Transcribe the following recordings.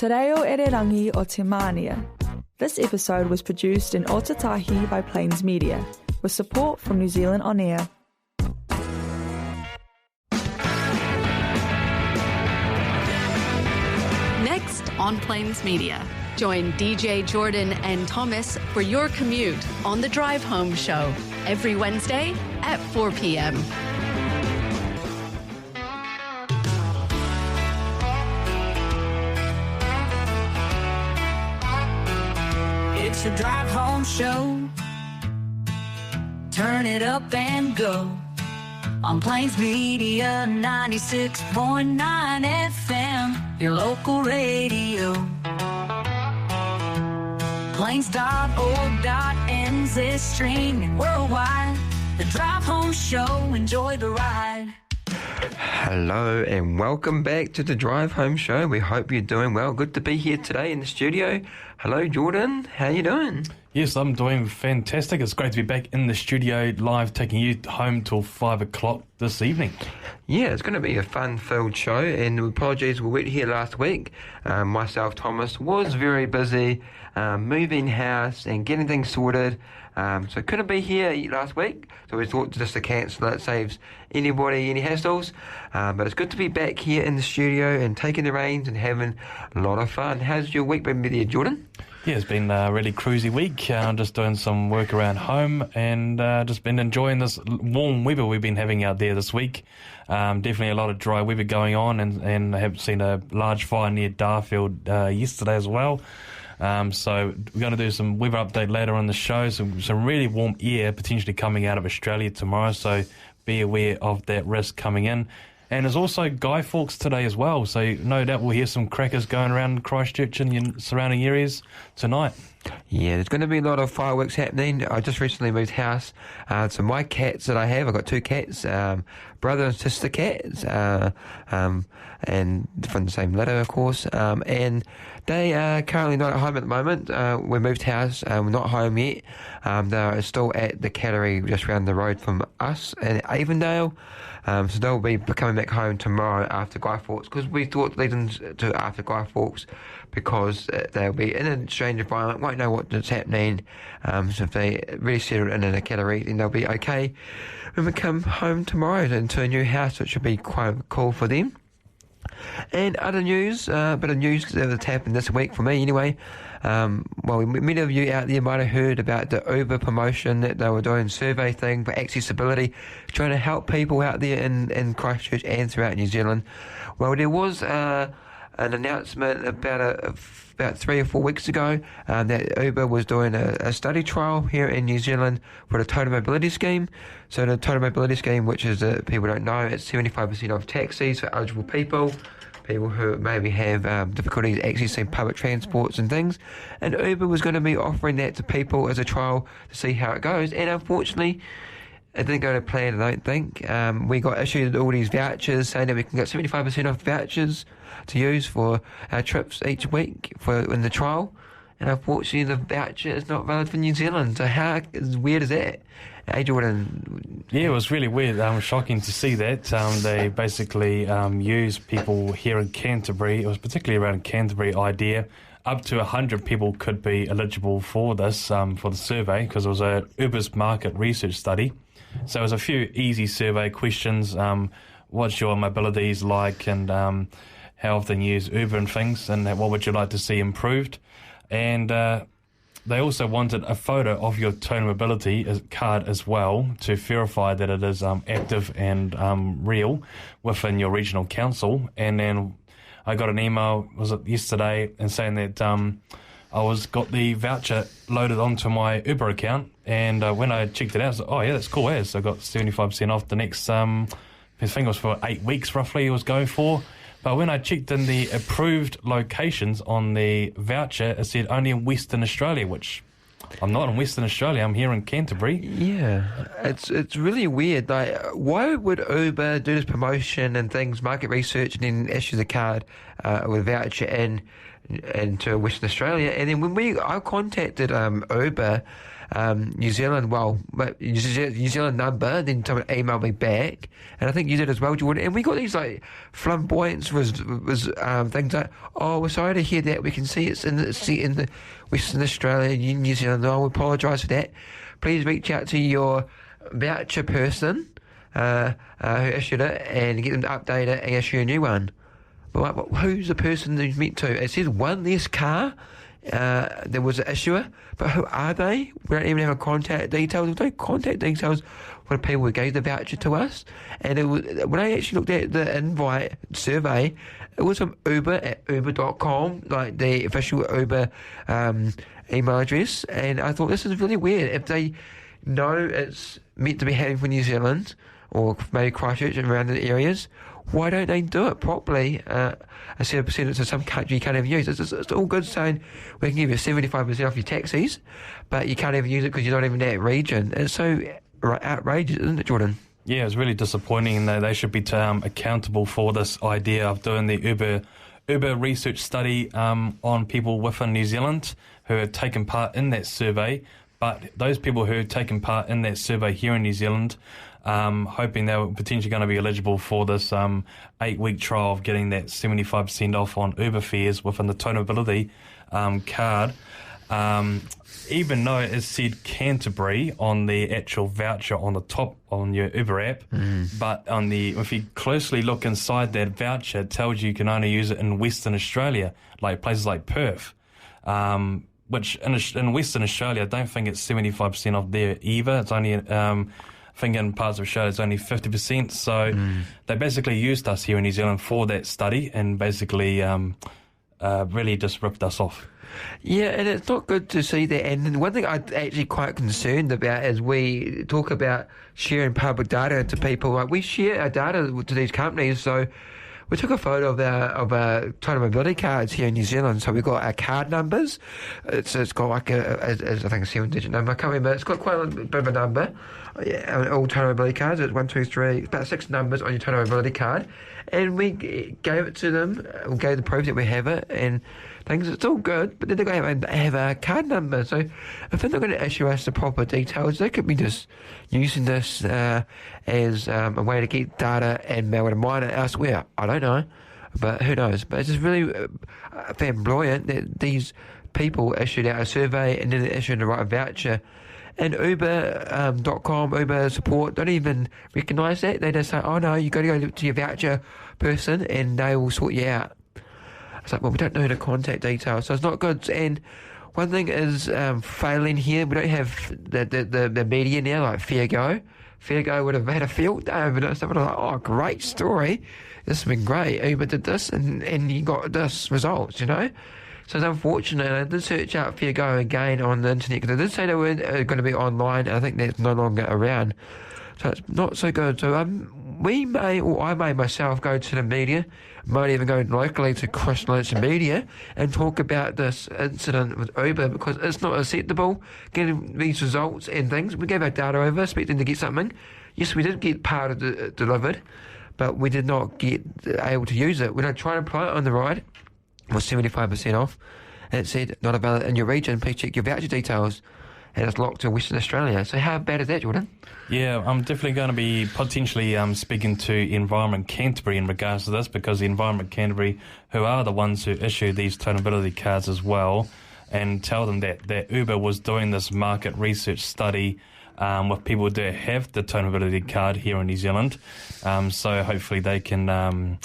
Te reo ererangi o te mānia. This episode was produced in Otatahi by Plains Media, with support from New Zealand On Air. Next on Plains Media, join DJ Jordan and Thomas for your commute on The Drive Home Show every Wednesday at 4 p.m. It's the Drive Home Show. Turn it up and go. On Plains Media 96.9 FM, your local radio. Plains.org.nz, streaming worldwide. The Drive Home Show, enjoy the ride. Hello and welcome back to the Drive Home Show. We hope you're doing well. Good to be here today in the studio. Hello Jordan, how you doing? Yes, I'm doing fantastic. It's great to be back in the studio live, taking you home till 5 o'clock this evening. Yeah, it's going to be a fun-filled show, and apologies, we weren't here last week. Myself, Thomas, was very busy moving house and getting things sorted, so couldn't be here last week, so we thought just to cancel it saves anybody any hassles, but it's good to be back here in the studio and taking the reins and having a lot of fun. How's your week been with you, Jordan? Yeah, it's been a really cruisy week. Just doing some work around home and just been enjoying this warm weather we've been having out there this week. Definitely a lot of dry weather going on, and I have seen a large fire near Darfield yesterday as well. So we're going to do some weather update later on the show. Some really warm air potentially coming out of Australia tomorrow, so be aware of that risk coming in. And there's also Guy Fawkes today as well, so no doubt we'll hear some crackers going around Christchurch and the surrounding areas tonight. Yeah, there's going to be a lot of fireworks happening. I just recently moved house, so my cats that I've got two cats, brother and sister cats, and from the same litter, of course, and they are currently not at home at the moment. We moved house, we're not home yet. They're still at the cattery just around the road from us in Avondale. So they'll be coming back home tomorrow after Guy Fawkes, because we thought lead them to after Guy Fawkes, because they'll be in a strange environment, won't know what's happening. So if they really settle in a cattery, then they'll be okay when we come home tomorrow into a new house, which should be quite cool for them. And other news, bit of news that's happened this week for me anyway. Many of you out there might have heard about the Uber promotion that they were doing, survey thing for accessibility, trying to help people out there in Christchurch and throughout New Zealand. Well, there was an announcement about 3 or 4 weeks ago that Uber was doing a study trial here in New Zealand for the Total Mobility Scheme. So the Total Mobility Scheme, which is, people don't know, it's 75% of taxis for eligible people who maybe have difficulties accessing public transports and things. And Uber was going to be offering that to people as a trial to see how it goes. And unfortunately, it didn't go to plan, I don't think. We got issued all these vouchers saying that we can get 75% off vouchers to use for our trips each week in the trial. And unfortunately, the voucher is not valid for New Zealand. So how weird is that? Hey, Jordan. Yeah, it was really weird. Shocking to see that. They basically used people here in Canterbury. It was particularly around Canterbury idea. Up to 100 people could be eligible for this, for the survey, because it was a Uber's market research study. So it was a few easy survey questions. What's your mobilities like, and how often you use Uber and things, and what would you like to see improved? And they also wanted a photo of your total mobility card as well to verify that it is active and real within your regional council. And then I got an email, was it yesterday, and saying that I got the voucher loaded onto my Uber account, and when I checked it out, I was like, oh yeah, that's cool. So I got 75% off the next, I think it was for 8 weeks roughly it was going for. But when I checked in the approved locations on the voucher, it said only in Western Australia, which I'm not in Western Australia. I'm here in Canterbury. Yeah, it's really weird. Like, why would Uber do this promotion and things, market research, and then issue the card with a voucher, and into Western Australia. And then I contacted Uber New Zealand, New Zealand number, then someone emailed me back, and I think you did as well, Jordan. And we got these like flamboyant was things like, oh, we're sorry to hear that. We can see it's in the Western Australia, New Zealand. I apologise for that. Please reach out to your voucher person who issued it and get them to update it and issue a new one. But who's the person who's meant to? It says one less car. There was an issuer, but who are they? We don't even have a contact details. There's no contact details for the people who gave the voucher to us. And when I actually looked at the invite survey, it was from Uber at uber.com, like the official Uber email address. And I thought, this is really weird. If they know it's meant to be heading for New Zealand or maybe Christchurch and around the areas, why don't they do it properly? Instead of sending it to some country you can't even use. It's all good saying we can give you 75% off your taxis, but you can't even use it because you're not even in that region. It's so outrageous, isn't it, Jordan? Yeah, it's really disappointing. They should be accountable for this idea of doing the Uber research study on people within New Zealand who have taken part in that survey. But those people who have taken part in that survey here in New Zealand, hoping they were potentially going to be eligible for this 8-week trial of getting that 75% off on Uber fares within the Total Mobility card, even though it said Canterbury on the actual voucher on the top on your Uber app, but if you closely look inside that voucher, it tells you can only use it in Western Australia, like places like Perth. Which in Western Australia, I don't think it's 75% off there either. It's only, I think in parts of Australia, it's only 50%. So they basically used us here in New Zealand for that study and basically really just ripped us off. Yeah, and it's not good to see that. And one thing I'm actually quite concerned about is we talk about sharing public data to people. Like, we share our data to these companies, so we took a photo of our Total Mobility cards here in New Zealand. So we've got our card numbers. It's got like I think a 7-digit number. I can't remember. It's got quite a bit of a number. Yeah, on all Total Mobility cards. It's 1, 2, 3, about 6 numbers on your Total Mobility card. And we gave it to them. We gave the proof that we have it and things. It's all good, but then they're going to have a card number. So if they're not going to issue us the proper details, they could be just using this as a way to get data and be able to mine it elsewhere. I don't know, but who knows? But it's just really flamboyant that these people issued out a survey and then they issued the right voucher. And Uber.com, Uber support don't even recognise that. They just say, oh no, you got to go to your voucher person and they will sort you out. It's like, well, we don't know the contact details, so it's not good. And one thing is failing here, we don't have the media now, like Fiasco. Fiasco would have had a field day over this. They would have like, oh, great story. This has been great. Uber did this and you got this results, you know? So it's unfortunate. I did search out Fiasco again on the internet because I did say they were going to be online. And I think that's no longer around. So it's not so good. So I may myself go to the media, might even go locally to Christchurch Media and talk about this incident with Uber because it's not acceptable getting these results and things. We gave our data over, expecting to get something. Yes, we did get part of it delivered, but we did not get able to use it. When I tried to apply it on the ride, it was 75% off. And it said, not available in your region, please check your voucher details. And it's locked to Western Australia. So how bad is that, Jordan? Yeah, I'm definitely going to be potentially speaking to Environment Canterbury in regards to this because the Environment Canterbury, who are the ones who issue these Total Mobility cards as well, and tell them that Uber was doing this market research study with people that have the Total Mobility card here in New Zealand. So hopefully they can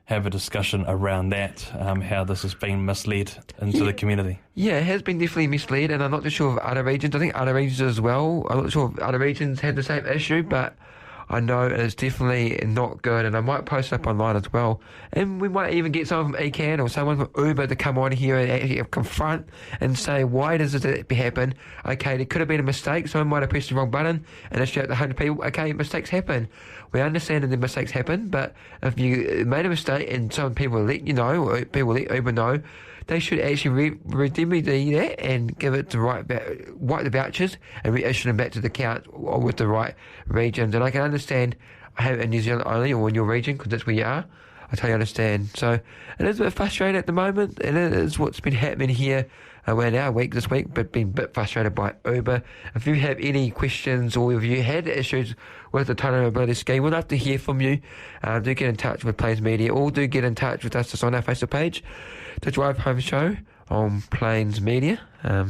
have a discussion around that, how this has been misled into the community. Yeah, it has been definitely misled, and I'm not too sure of other regions. I think other regions as well. I'm not sure if other regions had the same issue, but I know it's definitely not good, and I might post it up online as well. And we might even get someone from ECAN or someone from Uber to come on here and actually confront and say, why does this happen? Okay, there could have been a mistake. Someone might have pressed the wrong button and it's out to 100 people. Okay, mistakes happen. We understand that the mistakes happen, but if you made a mistake and some people will let you know, or people let Uber know, they should actually remedy that and give it the right the vouchers and reissue them back to the account with the right regions. And I can understand having in New Zealand only or in your region because that's where you are. I totally understand. So it is a bit frustrating at the moment, and it is what's been happening here around our week this week, but been a bit frustrated by Uber. If you have any questions or if you had issues with the total mobility scheme, we'd love to hear from you. Do get in touch with Plains Media, or do get in touch with us just on our Facebook page, The Drive Home Show on Plains Media.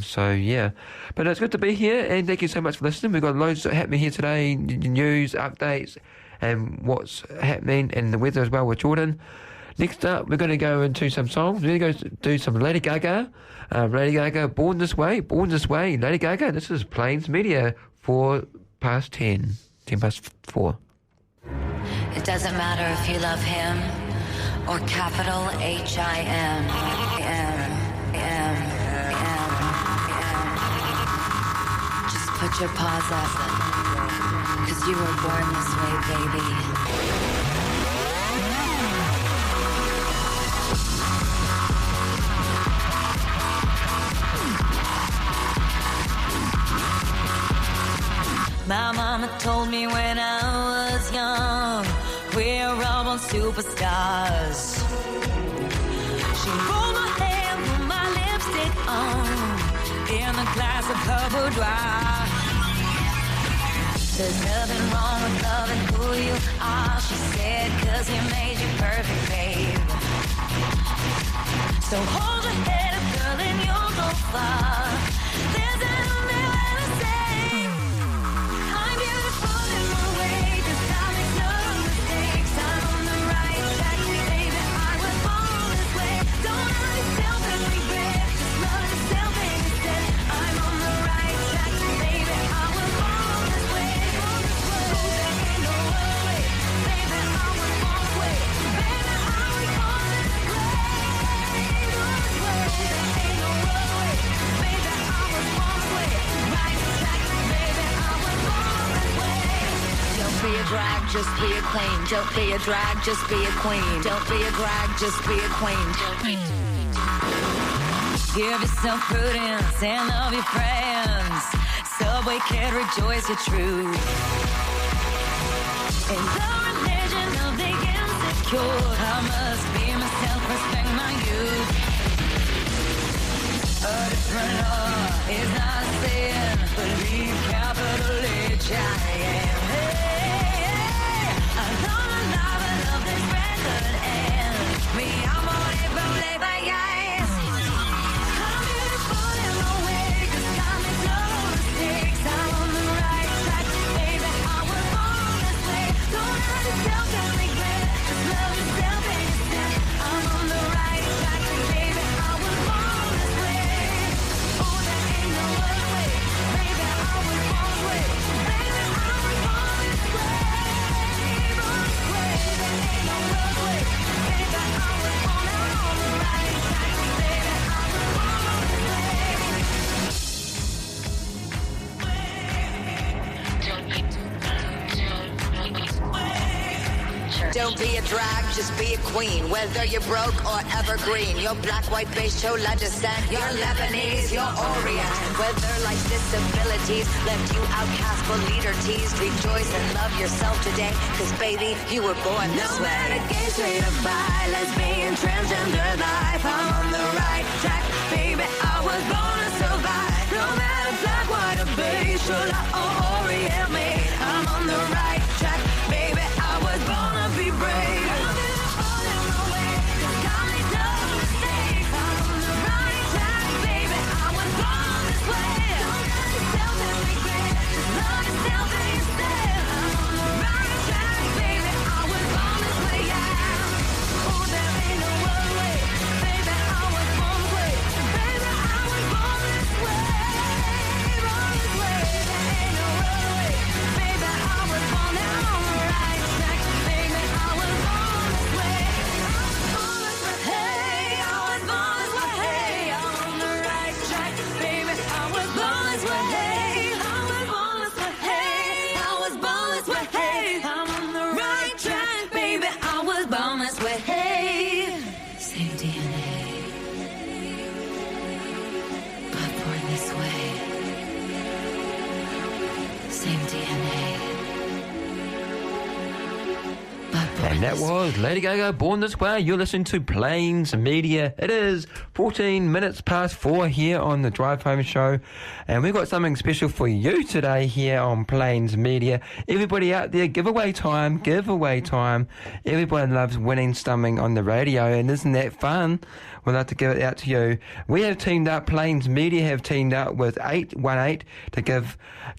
So yeah, but it's good to be here, and thank you so much for listening. We've got loads happening here today, news, updates, and what's happening, and the weather as well with Jordan. Next up, we're going to go into some songs. We're going to go do some Lady Gaga. Lady Gaga, Born This Way, Lady Gaga. This is Plains Media, 10 past 4. It doesn't matter if you love him or capital H-I-M. Just put your paws up, 'cause you were born this way, baby. My mama told me when I was young, we're all born superstars. She rolled my hair, put my lipstick on, in a glass of her boudoir. There's nothing wrong with loving who you are, she said, 'cause he made you perfect, babe. So hold your head up, girl, and you'll go far. There's an only way to say I'm beautiful in my way, 'cause I make no mistakes. I'm on the right track, baby, I was born this way. Don't hurt yourself and regret, just love yourself instead. I'm on the right track, baby, I was born this way. There ain't no other way, baby, I was born this way. Baby, I was born this way. There ain't no other way, baby, I was born this way. Right track, baby, I was born this way. Don't be a drag, just be a queen. Don't be a drag, just be a queen. Don't be a drag, just be a queen. Give yourself prudence and love your friends. Subway kid, rejoice your truth. In the religion of the insecure, I must be myself, respect my youth. A different law is not a sin. Believe capital H-I-M. Hey, I'm gonna love and love this record and me, I'm on it from labor, yes. I'm beautiful in my way, 'cause I make no mistakes. I'm on the right track, baby, I was born this way. Don't hurt yourself and regret, just love yourself instead. I'm on the right track, baby, I was born this way. Oh, there ain't no other way, baby, I was born this way. Baby, I was born this way. Born this way, there ain't no other way, baby, I was born on the right track, baby, I was born this way. Don't be a drag, just be a queen. Whether you're broke or evergreen, you're black, white, beige, chola descent, you're Lebanese, you're Orient. Whether life's disabilities left you outcast but leader teased, rejoice and love yourself today, 'cause baby, you were born this way. No matter gay, straight or bi, lesbian, transgender life, I'm on the right track, baby, I was born to survive. No matter black, white or beige, chola or Orient made, I'm on the right track, baby, I was born to be brave. I'm beautiful in my way, 'cause I make no mistakes. I'm on the right track, baby, I was born this way. Don't hurt yourself and regret, just love yourself instead. I'm on the right track, baby, I was born this way, yeah. Oh, there ain't no other way, baby, I was born this way. Baby, I was born this way. Born this way, there ain't no other way, baby, I was born on the right track, baby, I was born this way. Hey, I was born this way. Hey, I'm on the right track, baby, I was born this way. Hey, I was born this way. Hey, I was born this way. Hey, I'm on the right track, baby, I was born this way. Hey, same DNA, but born this way. Same DNA, but born And that was Lady Gaga, Born This Way. You're listening to Plains Media. It is 14 minutes past 4 here on the Drive Home Show. And we've got something special for you today here on Plains Media. Everybody out there, giveaway time. Everyone loves winning something on the radio, and isn't that fun? We'd like to give it out to you. We have teamed up, Plains Media have teamed up with 818 to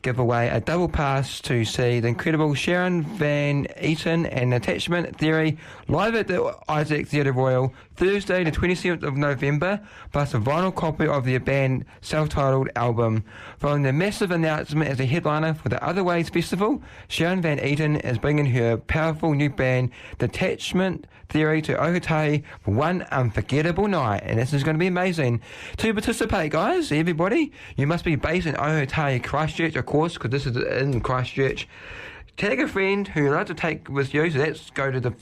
give away a double pass to see the incredible Sharon Van Eaton and Attachment Theory live at the Isaac Theatre Royal Thursday the 27th of November, plus a vinyl copy of their band self-titled album. Following the massive announcement as a headliner for the Other Ways Festival, Sharon Van Eaton is bringing her powerful new band, Detachment Theory, to Ohatahi for one unforgettable night, and this is going to be amazing. To participate, guys, everybody, you must be based in Ohatahi, Christchurch, of course, because this is in Christchurch. Tag a friend who you'd like to take with you, so let's go to the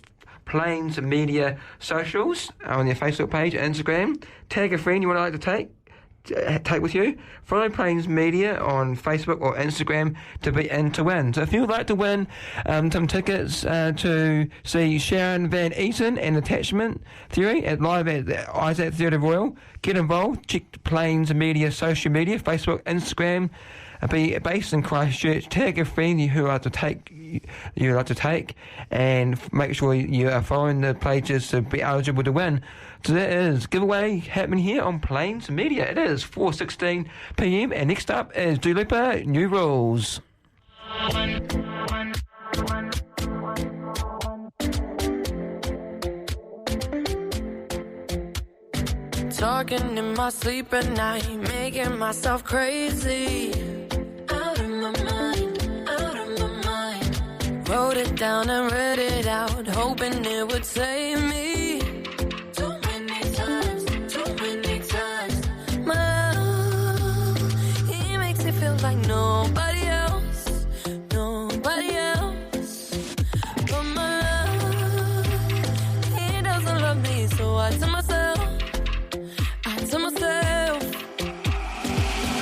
Plains Media socials on their Facebook page, Instagram. Tag a friend you would like to take with you. Follow Plains Media on Facebook or Instagram to be in to win. So if you would like to win some tickets to see Sharon Van Eaton and Attachment Theory live at the Isaac Theatre Royal, get involved. Check Plains Media social media, Facebook, Instagram. Be based in Christchurch. Tag a friend you like to take, and make sure you are following the pages to be eligible to win. So that is giveaway happening here on Plains Media. It is 4:16 p.m. and next up is Dua Lipa, New Rules. Talking in my sleep at night, making myself crazy. Out of my mind. Wrote it down and read it out, hoping it would save me. Too many times. My love, he makes me feel like nobody else. But my love, he doesn't love me, so I tell myself.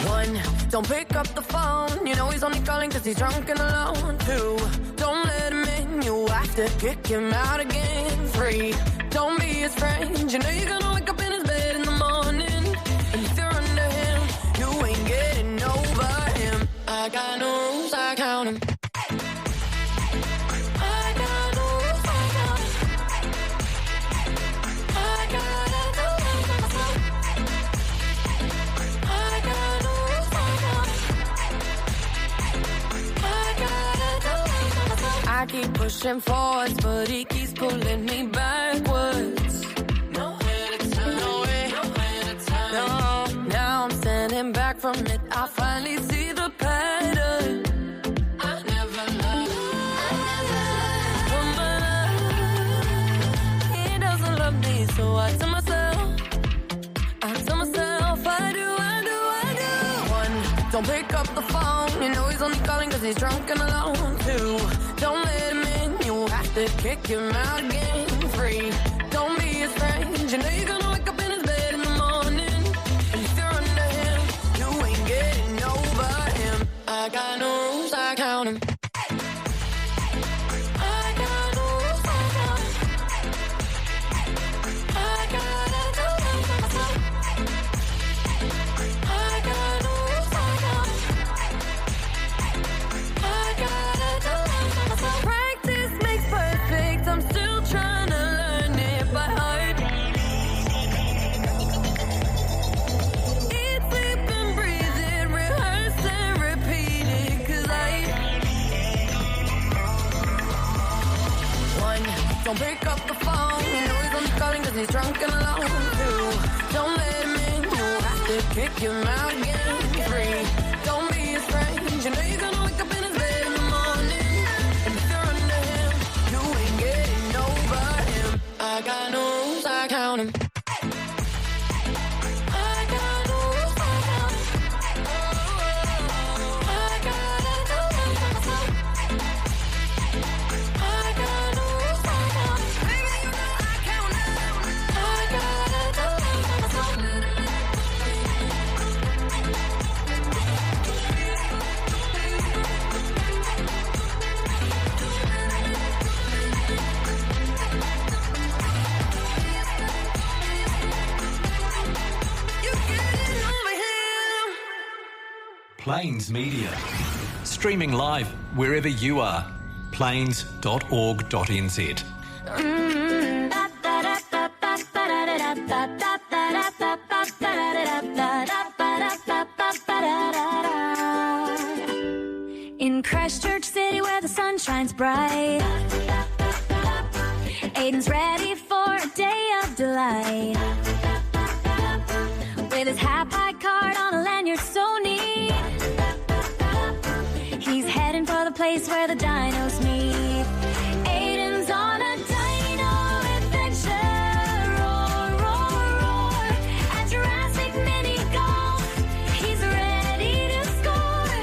One, don't pick up the phone. You know he's only calling cause he's drunk and alone. Two, don't let him in. You have to kick him out again. Three, don't be his friend. You know you're gonna wake up in his bed in the morning. And if you're under him, you ain't getting over him. I got no rules, I count him. I keep pushing forwards, but he keeps pulling me backwards. Nowhere to turn. No, now I'm standing back from it. I finally see the pattern. I never loved. But he doesn't love me, so I tell myself, I do. One, don't pick up the phone. You know he's only calling cause he's drunk and alone. Two, don't let him in, you have to kick him out again. Three, don't be his friend. You know you're gonna wake up in his bed in the morning. And if you're under him, you ain't getting over him. I got no rules, I count him. Don't pick up the phone. You know he's only calling cause he's drunk and alone. Two, don't let him in. You have to kick him out again. Three, don't be his friend. You know you're gonna wake up in his bed in the morning. And if you're under him, you ain't getting over him. I got no rules, I count him. Plains Media. Streaming live wherever you are. plains.org.nz. In Christchurch City where the sun shines bright, Aiden's ready for a day of delight. With his half-high card on a lanyard so neat, he's heading for the place where the dinos meet. Aiden's on a dino adventure, roar, roar, roar. At Jurassic Mini Golf, he's ready to score.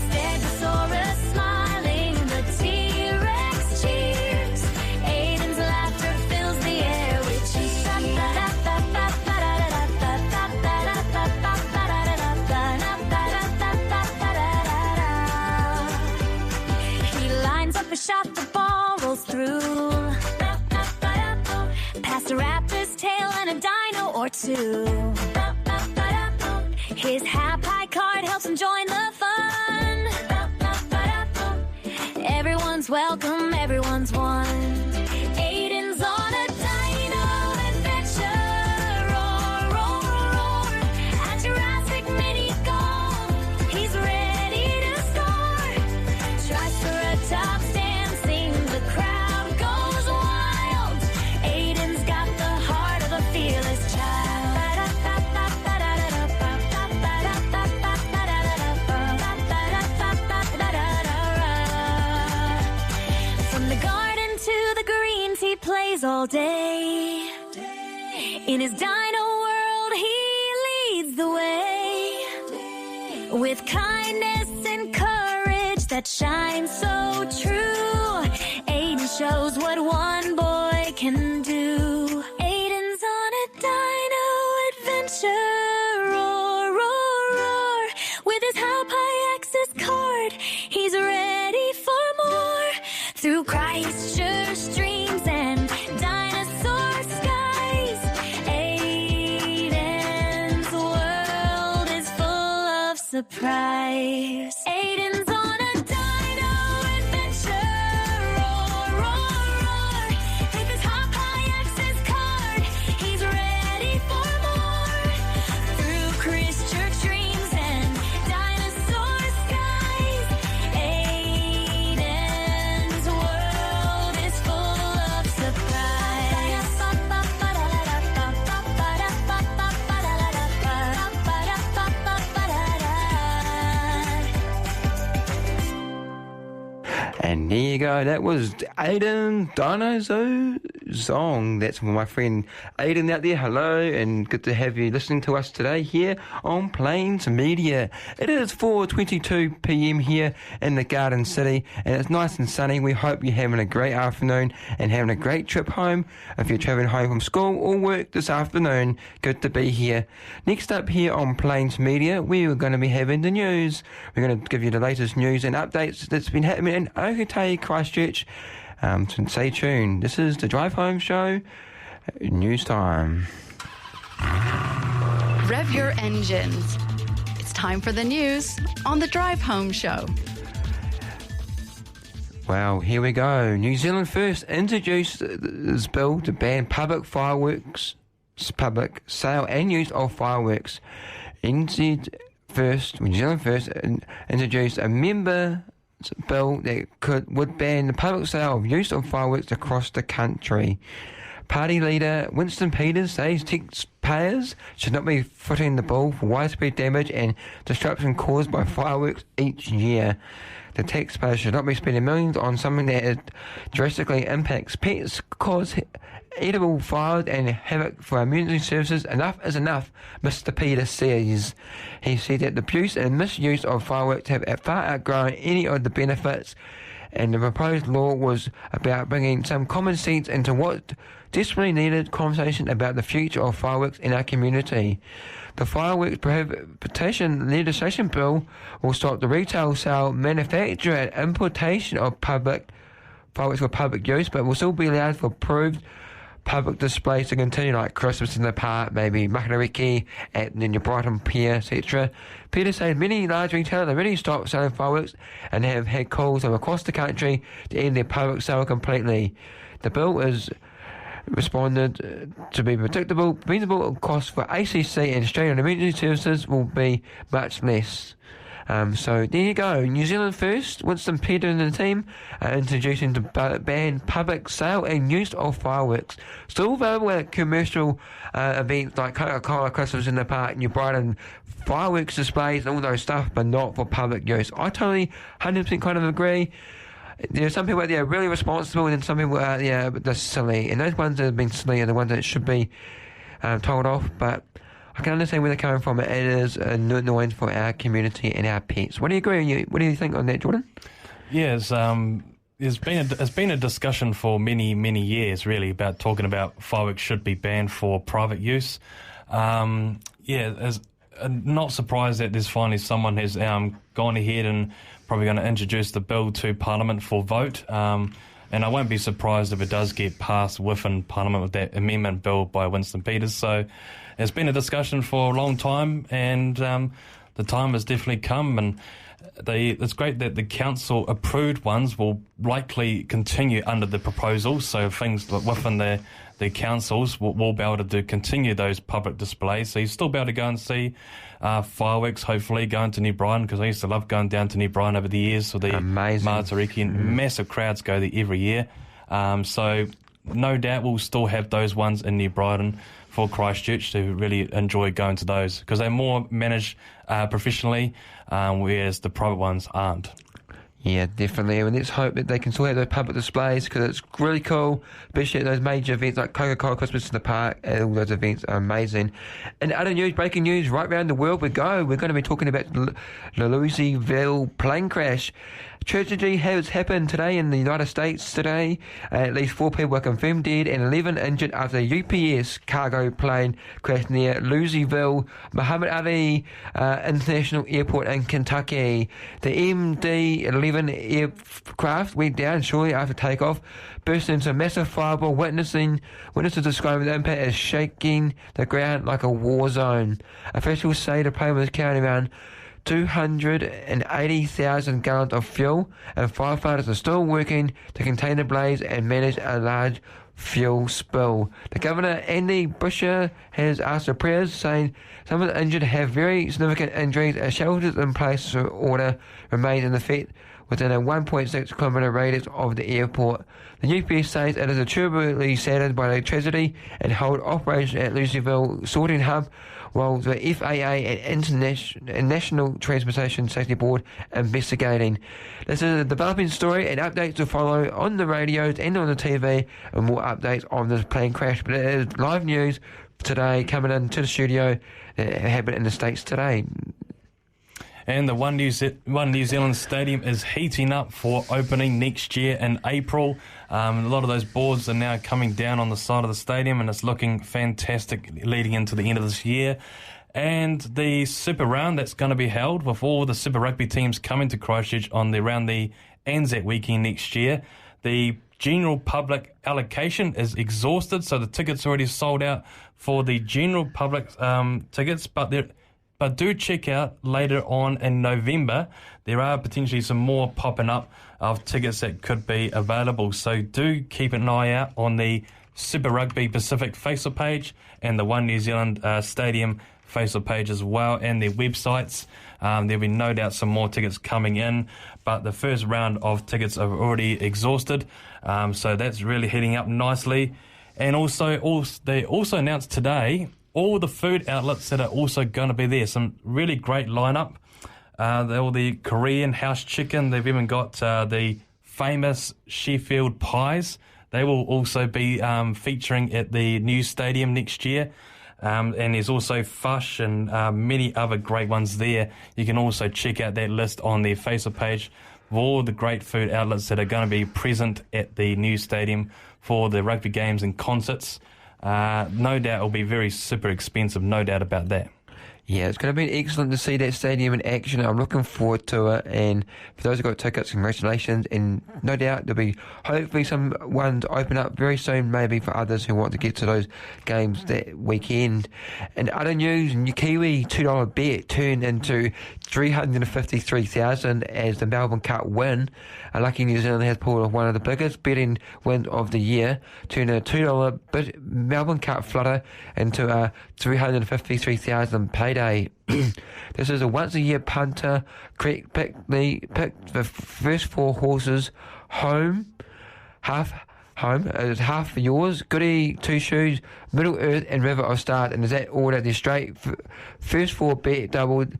Stegosaurus smiling, the T-Rex cheers. Aiden's laughter fills the air with cheers. He lines up a shot, the ball rolls through, past a raptor's tail and a dino or two. His half-high card helps him join the fun. Everyone's welcome, everyone's one. Aiden's on a dino adventure, roar, roar, roar. At Jurassic Mini Golf, he's ready to score. Triceratops dancing, the crowd goes wild. Aiden's got the heart of a fearless child. From the garden to the greens, he plays all day. In his dino world, he leads the way. With kindness and courage that shines so true, Aiden shows what one boy can do. Aiden's on a dino adventure, roar, roar, roar. With his high access card, he's ready for more. Through Christchurch streams and dinosaur skies, Aiden's world is full of surprise. Aiden's on a dino adventure, roar, roar, roar. With his high access card, he's ready for more. Through Christchurch dreams and dinosaur skies, Aiden's world is full of And there you go, that was Aiden Dino's song. That's for my friend Aiden out there. Hello, and good to have you listening to us today here on Plains Media. It is 4:22 p.m. here in the Garden City, and it's nice and sunny. We hope you're having a great afternoon and having a great trip home. If you're travelling home from school or work this afternoon, good to be here. Next up here on Plains Media, we're going to be having the news. We're going to give you the latest news and updates that's been happening in Okatahi, Christchurch. So stay tuned. This is the Drive Home Show. News time. Rev your engines. It's time for the news on the Drive Home Show. Well, here we go. New Zealand First introduced this bill to ban public sale and use of fireworks. New Zealand First introduced a member bill that would ban the public sale of use of fireworks across the country. Party leader Winston Peters says taxpayers should not be footing the bill for widespread damage and disruption caused by fireworks each year. The taxpayers should not be spending millions on something that drastically impacts pets, cause edible fires and havoc for our community services. Enough is enough, Mr. Peters says. He said that the abuse and misuse of fireworks have far outgrown any of the benefits, and the proposed law was about bringing some common sense into what desperately needed conversation about the future of fireworks in our community. The Fireworks Prohibition Legislation Bill will stop the retail sale, manufacture and importation of fireworks for public use, but will still be allowed for approved public displays to continue, like Christmas in the Park, maybe Makariki at your Brighton Pier, etc. Peter said many large retailers have already stopped selling fireworks and have had calls from across the country to end their public sale completely. The bill is responded to be predictable. Reasonable costs for ACC and Australian emergency services will be much less. So there you go. New Zealand first. Winston Peter and the team are introducing to ban public sale and use of fireworks. Still available at commercial events like Coca-Cola, Christmas in the Park, New Brighton, fireworks displays and all those stuff, but not for public use. I totally 100% kind of agree. There are some people out there really responsible, and then some people out there they're silly. And those ones that have been silly are the ones that should be told off. But I can understand where they're coming from. It is annoying for our community and our pets. What do you agree? What do you think on that, Jordan? Yes, there's been a discussion for many years, really, about talking about fireworks should be banned for private use. Not surprised that there's finally someone has gone ahead and probably going to introduce the bill to Parliament for vote. And I won't be surprised if it does get passed within Parliament with that amendment bill by Winston Peters. So it's been a discussion for a long time, and the time has definitely come. And it's great that the council approved ones will likely continue under the proposal. So things within the councils will be able to continue those public displays. So you'll still be able to go and see fireworks, hopefully, going to New Brighton, because I used to love going down to New Brighton over the years for the Matariki, and massive crowds go there every year. So no doubt we'll still have those ones in New Brighton for Christchurch to really enjoy going to those, because they're more managed professionally, whereas the private ones aren't. Yeah, definitely. And let's hope that they can still have those public displays, because it's really cool, especially at those major events like Coca-Cola Christmas in the Park, and all those events are amazing. And other news, breaking news, right around the world we go. We're going to be talking about the Louisville plane crash. Tragedy has happened today in the United States today. At least 4 people were confirmed dead and 11 injured after a UPS cargo plane crashed near Louisville Muhammad Ali International Airport in Kentucky. The MD-11 aircraft went down shortly after takeoff, burst into a massive fireball. Witnesses described the impact as shaking the ground like a war zone. Officials say the plane was carrying around 280,000 gallons of fuel, and firefighters are still working to contain the blaze and manage a large fuel spill. The Governor, Andy Busher, has asked for prayers, saying some of the injured have very significant injuries. A shelters in place order remains in effect within a 1.6 kilometre radius of the airport. The UPS says it is truly saddened by the tragedy and hold operation at Louisville sorting hub, while the FAA and National Transportation Safety Board investigating. This is a developing story, and updates will follow on the radios and on the TV, and more updates on this plane crash. But it is live news today coming into the studio that happened in the States today. And the One New Zealand Stadium is heating up for opening next year in April. A lot of those boards are now coming down on the side of the stadium, and it's looking fantastic leading into the end of this year. And the Super Round that's going to be held with all the Super Rugby teams coming to Christchurch around the Anzac weekend next year. The general public allocation is exhausted, so the tickets are already sold out for the general public tickets, but do check out later on in November. There are potentially some more popping up of tickets that could be available. So do keep an eye out on the Super Rugby Pacific Facebook page and the One New Zealand Stadium Facebook page as well, and their websites. There'll be no doubt some more tickets coming in, but the first round of tickets are already exhausted. So that's really heading up nicely. And they also announced today all the food outlets that are also going to be there. Some really great lineup. All the Korean house chicken. They've even got the famous Sheffield pies. They will also be featuring at the new stadium next year. And there's also Fush and many other great ones there. You can also check out that list on their Facebook page of all the great food outlets that are going to be present at the new stadium for the rugby games and concerts. No doubt it'll be very super expensive, no doubt about that. Yeah, it's going to be excellent to see that stadium in action. I'm looking forward to it. And for those who got tickets, congratulations. And no doubt there'll be hopefully some ones open up very soon, maybe for others who want to get to those games that weekend. And other news, New Kiwi $2 bet turned into 353,000 as the Melbourne Cup win. A lucky New Zealand has pulled off one of the biggest betting wins of the year, turning a $2 Melbourne Cup flutter into a 353,000 payday. This is a once-a-year punter. Picked the first 4 horses home. Half is half for yours. Goody, Two Shoes, Middle Earth, and River of Stars. And is that order? The straight first 4 bet doubled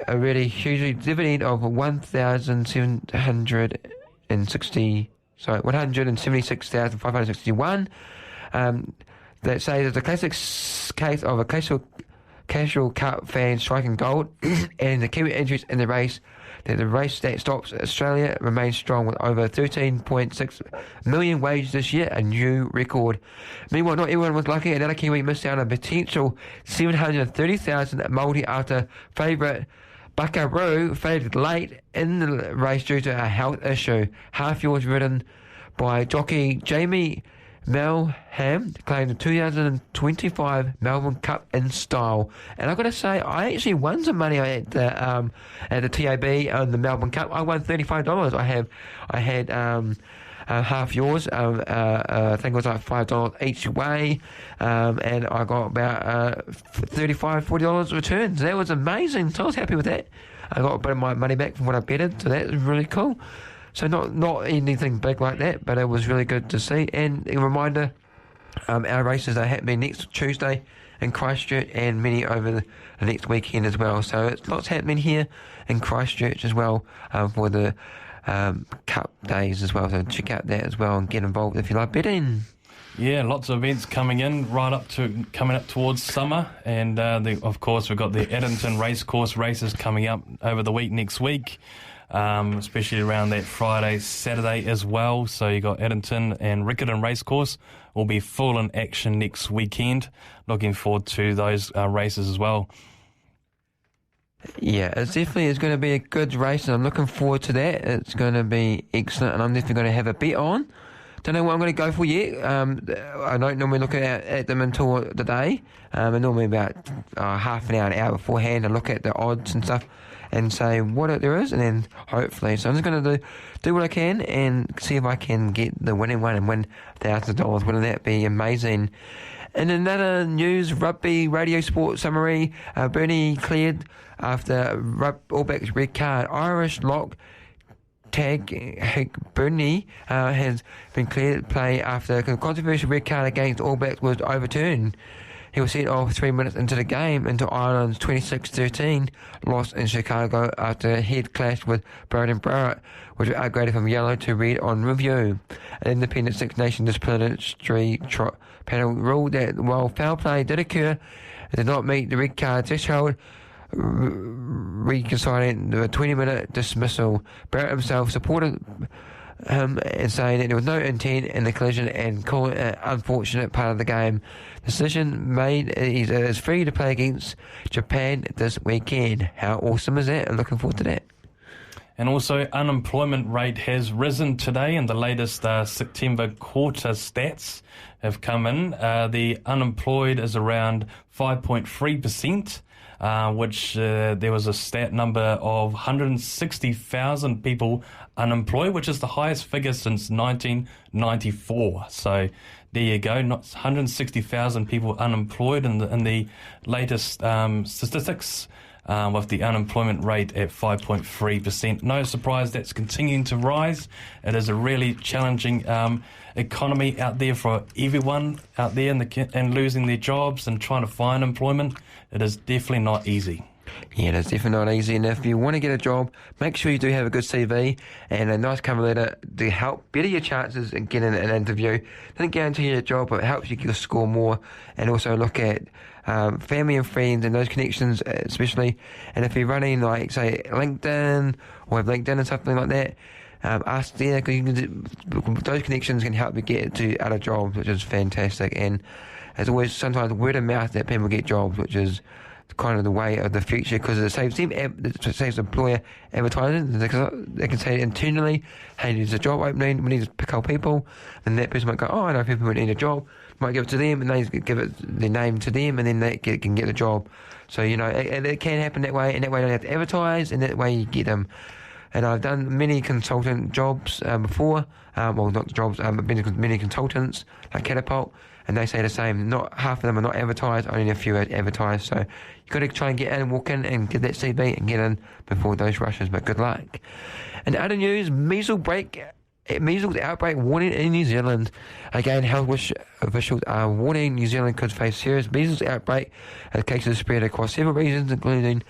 a really huge dividend of 176,561. That says it's a classic case of a casual cup fan striking gold, and the Kiwi interest in the race. That the race that stops Australia remains strong with over 13.6 million wagers this year, a new record. Meanwhile, not everyone was lucky. Another Kiwi missed out on a potential 730,000 multi after favourite Buckaroo faded late in the race due to a health issue. Half yours ridden by jockey Jamie Melham claimed the 2025 Melbourne Cup in style. And I've got to say, I actually won some money at the TAB on the Melbourne Cup. I won $35. I had half yours. I think it was like $5 each way, and I got about $35-40 returns. That was amazing. So I was happy with that. I got a bit of my money back from what I betted, so that was really cool. So not anything big like that, but it was really good to see. And a reminder, our races are happening next Tuesday in Christchurch and many over the next weekend as well. So it's lots happening here in Christchurch as well for the Cup days as well. So check out that as well and get involved if you like betting. Yeah, lots of events coming up towards summer, and of course we've got the Eddington Racecourse races coming up over the week next week. Especially around that Friday, Saturday as well. So you got Eddington and Riccarton Racecourse will be full in action next weekend. Looking forward to those races as well. Yeah, it definitely is going to be a good race, and I'm looking forward to that. It's going to be excellent, and I'm definitely going to have a bet on. Don't know what I'm going to go for yet. I don't normally look at them until the day. And normally about half an hour beforehand, I look at the odds and stuff and say what there is, and then hopefully. So I'm just going to do what I can and see if I can get the winning one and win $1,000. Wouldn't that be amazing? In another news, rugby radio sport summary, Bernie cleared after All Blacks red card. Irish lock tag Bernie has been cleared to play after a controversial red card against All Blacks was overturned. He was sent off 3 minutes into the game into Ireland's 26-13 loss in Chicago after a head clash with Braden Barrett, which was upgraded from yellow to red on review. An independent Six Nation disciplinary panel ruled that while foul play did occur, it did not meet the red card threshold, reconciling the 20-minute dismissal. Barrett himself supported him and saying that there was no intent in the collision and calling it an unfortunate part of the game. The decision made is free to play against Japan this weekend. How awesome is that? I'm looking forward to that. And also, unemployment rate has risen today, and the latest September quarter stats have come in. The unemployed is around 5.3%. Which there was a stat number of 160,000 people unemployed, which is the highest figure since 1994. So there you go, not 160,000 people unemployed in the latest statistics, with the unemployment rate at 5.3%. No surprise that's continuing to rise. It is a really challenging economy out there for everyone out there and losing their jobs and trying to find employment. It is definitely not easy. Yeah, it's definitely not easy. And if you want to get a job, make sure you do have a good CV and a nice cover letter to help better your chances in getting an interview. Doesn't guarantee you a job, but it helps you score more. And also look at family and friends and those connections especially. And if you're running, like, say, LinkedIn or have LinkedIn and something like that, ask there, because those connections can help you get to other jobs, which is fantastic. And there's always sometimes word of mouth that people get jobs, which is kind of the way of the future, because it saves them, it saves the employer advertising. They can say internally, hey, there's a job opening, we need to pick up people, and that person might go, oh, I know people who need a job, might give it to them, and they give it their name to them, and then they can get the job. So, you know, it can happen that way, and that way you don't have to advertise, and that way you get them. And I've done many consultant jobs before, well, not jobs, but many consultants, like Catapult, and they say the same. Not half of them are not advertised, only a few are advertised. So you've got to try and get in and walk in and get that CV and get in before those rushes, but good luck. In other news, measles outbreak warning in New Zealand. Again, health officials are warning New Zealand could face serious measles outbreak as cases spread across several regions, including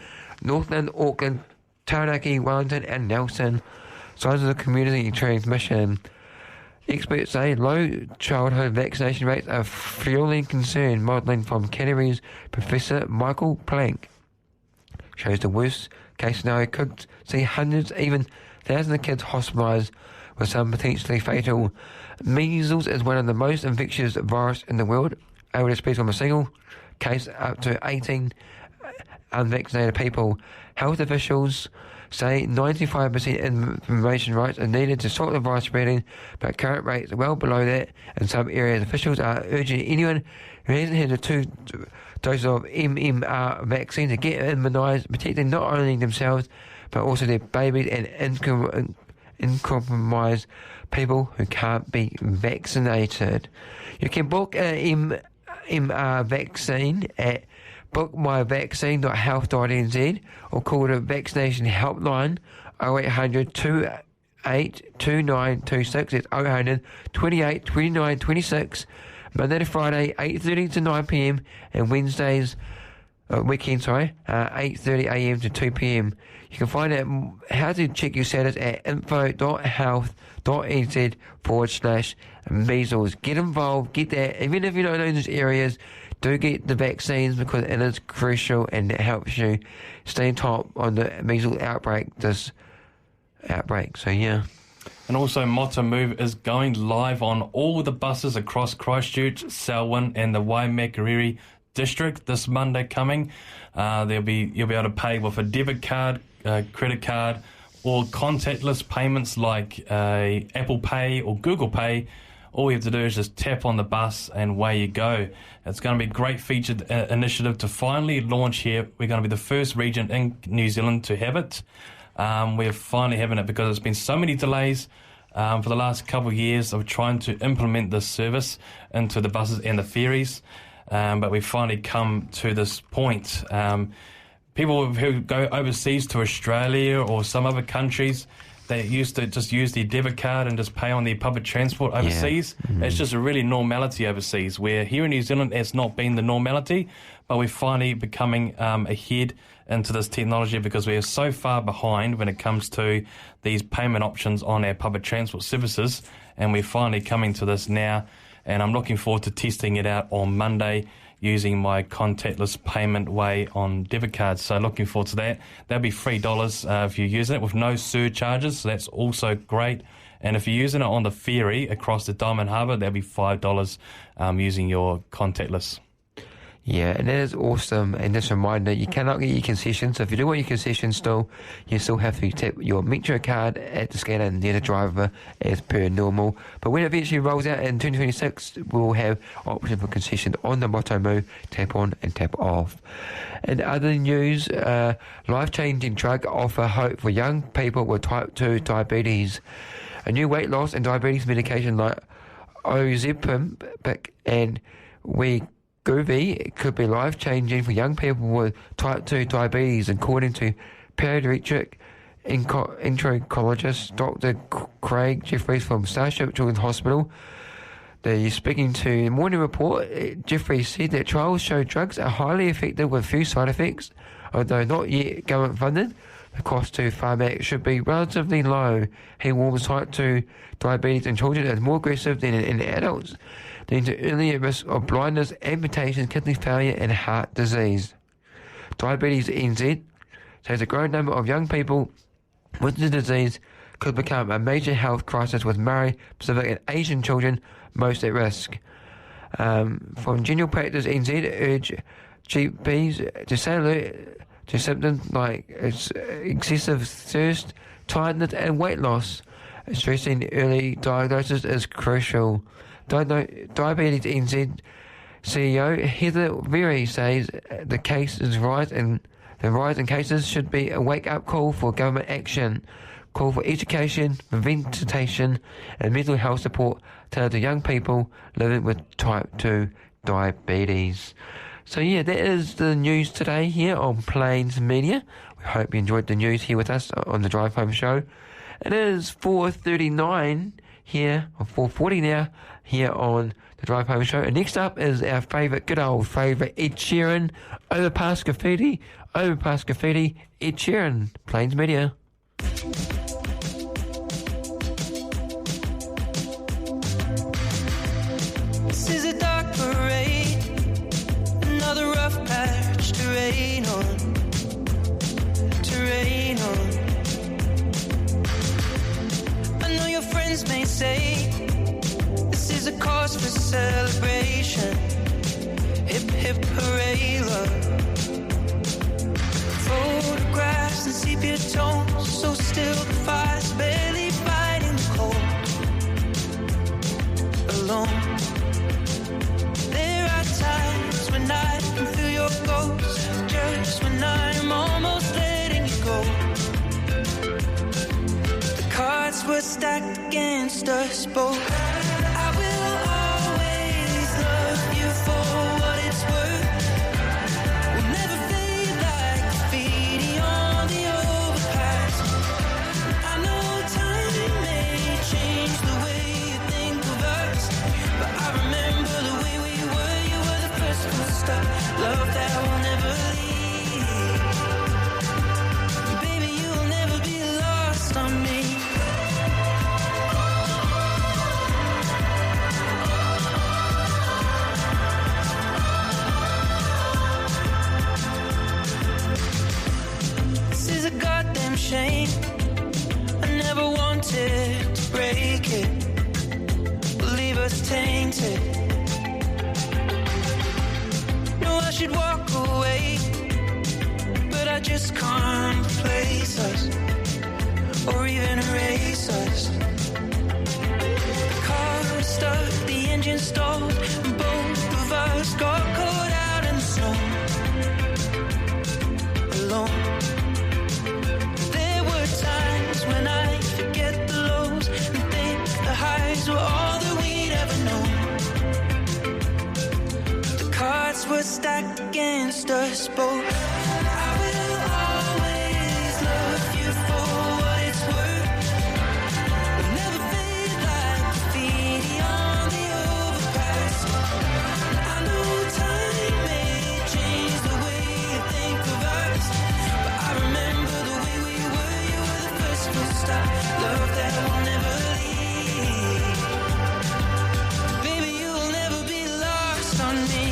Northland, Auckland, Taranaki, Wellington and Nelson. Signs of the community transmission. Experts say low childhood vaccination rates are fueling concern, modelling from Canterbury's Professor Michael Plank. Shows the worst case scenario could see hundreds, even thousands of kids hospitalised, with some potentially fatal. Measles is one of the most infectious viruses in the world, able to spread from a single case up to 18 unvaccinated people. Health officials say 95% information rights are needed to stop the virus spreading, but current rates are well below that in some areas. Officials are urging anyone who hasn't had the 2 doses of MMR vaccine to get immunised, protecting not only themselves but also their babies and uncompromised people who can't be vaccinated. You can book an MMR vaccine at bookmyvaccine.health.nz or call the vaccination helpline 0800 28 2926. It's 0800 28 29 26. Monday to Friday 8:30 to 9 p.m. and Wednesdays weekends 8:30 a.m. to 2 p.m. You can find out how to check your status at info.health.nz/measles. Get involved, get that. Even if you don't know those areas, do get the vaccines because it is crucial and it helps you stay on top on the measles outbreak. So yeah. And also, Motta Move is going live on all the buses across Christchurch, Selwyn and the Waimakariri district this Monday coming. You'll be able to pay with a debit card, credit card, or contactless payments like Apple Pay or Google Pay. All you have to do is just tap on the bus and away you go. It's going to be a great featured initiative to finally launch here. We're going to be the first region in New Zealand to have it. We're finally having it because there's been so many delays for the last couple of years of trying to implement this service into the buses and the ferries. But we've finally come to this point. People who go overseas to Australia or some other countries, they used to just use their debit card and just pay on their public transport overseas. Yeah. It's just a really normality overseas, where here in New Zealand it's not been the normality, but we're finally becoming ahead into this technology because we are so far behind when it comes to these payment options on our public transport services, and we're finally coming to this now, and I'm looking forward to testing it out on Monday using my contactless payment way on debit cards. So looking forward to that. That'll be $3 if you're using it with no surcharges, so that's also great. And if you're using it on the ferry across the Diamond Harbour, that'll be $5 using your contactless. Yeah, and that is awesome. And just a reminder, you cannot get your concession. So if you do want your concession still, you still have to tap your Metro card at the scanner near the driver as per normal. But when it eventually rolls out in 2026, we'll have option for concession on the Moto Move, tap on and tap off. In other news, life-changing drug offer hope for young people with type 2 diabetes. A new weight loss and diabetes medication like Ozempic and Wegovy could be life-changing for young people with type 2 diabetes, according to pediatric endocrinologist Dr. Craig Jeffries from Starship Children's Hospital. Speaking to the Morning Report, Jeffries said that trials show drugs are highly effective with few side effects, although not yet government funded. The cost to pharmac should be relatively low. He warns type 2 diabetes in children is more aggressive than in adults, leading to earlier risk of blindness, amputation, kidney failure and heart disease. Diabetes NZ says a growing number of young people with the disease could become a major health crisis, with Maori, Pacific and Asian children most at risk. From General Practice NZ urge GPs to say alert to symptoms like excessive thirst, tiredness, and weight loss. Stressing early diagnosis is crucial. Diabetes NZ CEO Heather Very says the rise in cases should be a wake-up call for government action. Call for education, prevention, and mental health support tailored to young people living with type 2 diabetes. So yeah, that is the news today here on Plains Media. We hope you enjoyed the news here with us on the Drive Home Show. It is 4:39 here, or 4:40 now, here on the Drive Home Show. And next up is our good old favourite Ed Sheeran, Overpass Graffiti, Ed Sheeran, Plains Media. This is a dark parade, another rough patch to rain on. I know your friends may say this is a cause for celebration. Hip hip hooray, love. Photographs and sepia tones, so still the fire's barely fighting the cold. Alone. There are times when I can feel your ghost, just when I'm almost letting you go. The cards were stacked against us both. I will always love you for what it's worth. We'll never fade like graffiti on the overpass. I know time may change the way you think of us, but I remember the way we were. You were the first to stop. Love that will never leave. Baby, you'll never be lost on me. This is a goddamn shame. I never wanted to break it, leave us tainted. No, I should walk away, but I just can't replace us, or even erase us. The car was stuck, the engine stalled, and both of us got caught out in the snow. Alone. There were times when I forget the lows and think the highs were all that we'd ever known. The cards were stacked against us both. I will always love you for what it's worth. We'll never fade like graffiti on the overpass. I know time may change the way you think of us, but I remember the way we were. You were the first to stop. Love that will never leave. Baby, you'll never be lost on me.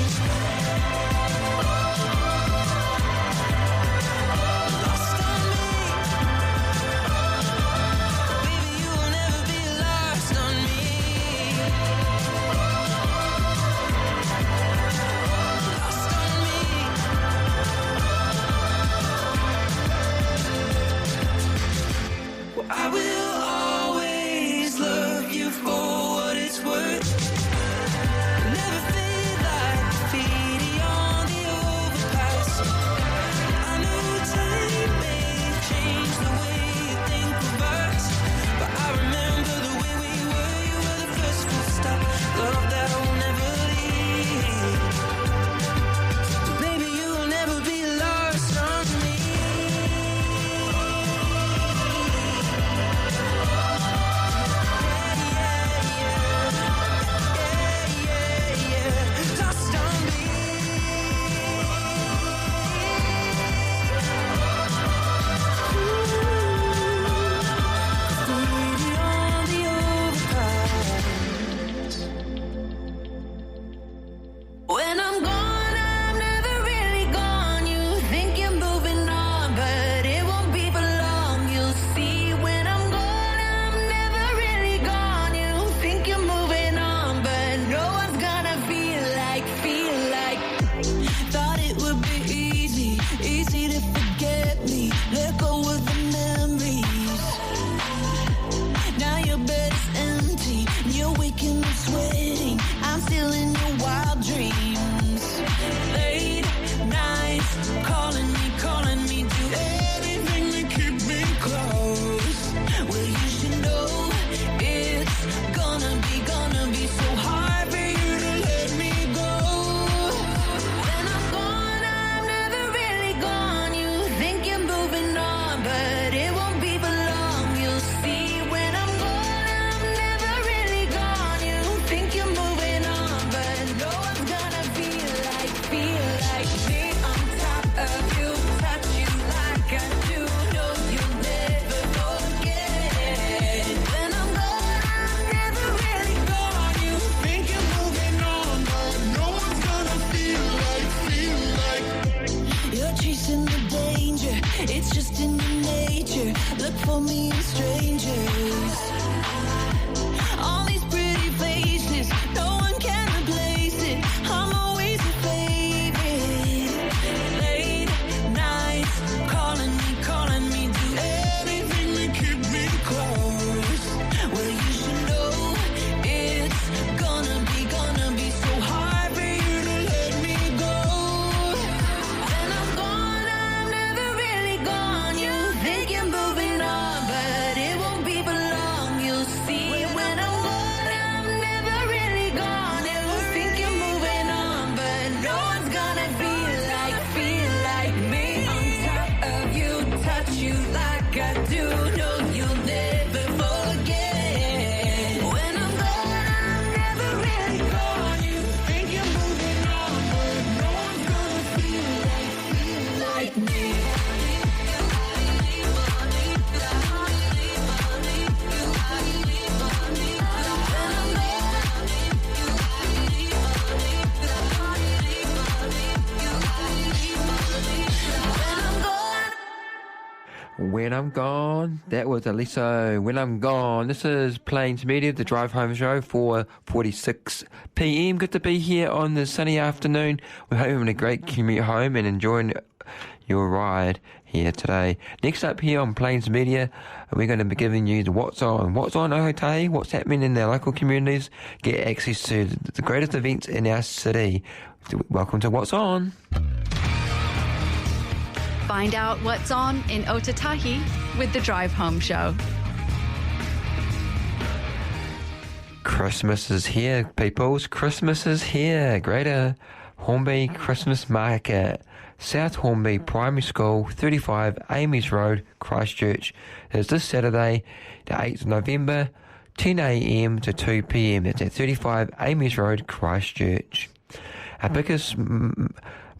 ready to forget me. Let go of the memories. Now your bed is empty, and you're waking up sweating. I'm still in your wild dreams. Late nights, calling me, do anything to keep me close. Well, you should know it's gonna be so hard for you to let me go. When I'm gone, I'm never really gone. You think you're moving on, but it won't be for long. You'll see when I'm gone, I'm never really gone. You think you're moving on, but no one's gonna feel like me on top of you, touch you like I do. No, you'll never forget. When I'm gone, I'm never really gone. You think you're moving on, but no one's gonna feel like. You're chasing the danger, it's just in your nature. Look for me in strangers. All these pretty faces, no one can replace it. I'm always your favorite. Late nights, calling me, do anything to keep me close. Well, you should know it's gonna be so hard for you to let me go. When I'm gone, I'm never really gone. You think you're moving on, but it won't be for long. You'll see when I'm gone, I'm never really gone. You think you're moving on, but no one's gonna feel like me on top of you, touch you like I do. No, you'll never forget. When I'm gone, I'm never really gone. You think you're moving on, but no one's gonna feel like me. When I'm gone, that was Aliso. When I'm gone, this is Plains Media, the Drive Home Show, 4:46 p.m. Good to be here on this sunny afternoon. We hope you're having a great commute home and enjoying your ride here today. Next up here on Plains Media, we're going to be giving you the What's On Otahi, what's happening in our local communities, get access to the greatest events in our city. Welcome to What's On. Find out what's on in Otatahi with the Drive Home Show. Christmas is here, peoples. Christmas is here. Greater Hornby Christmas Market. South Hornby Primary School, 35 Amy's Road, Christchurch. Is this Saturday, the 8th of November, 10 a.m. to 2 p.m. It's at 35 Amy's Road, Christchurch. Our biggest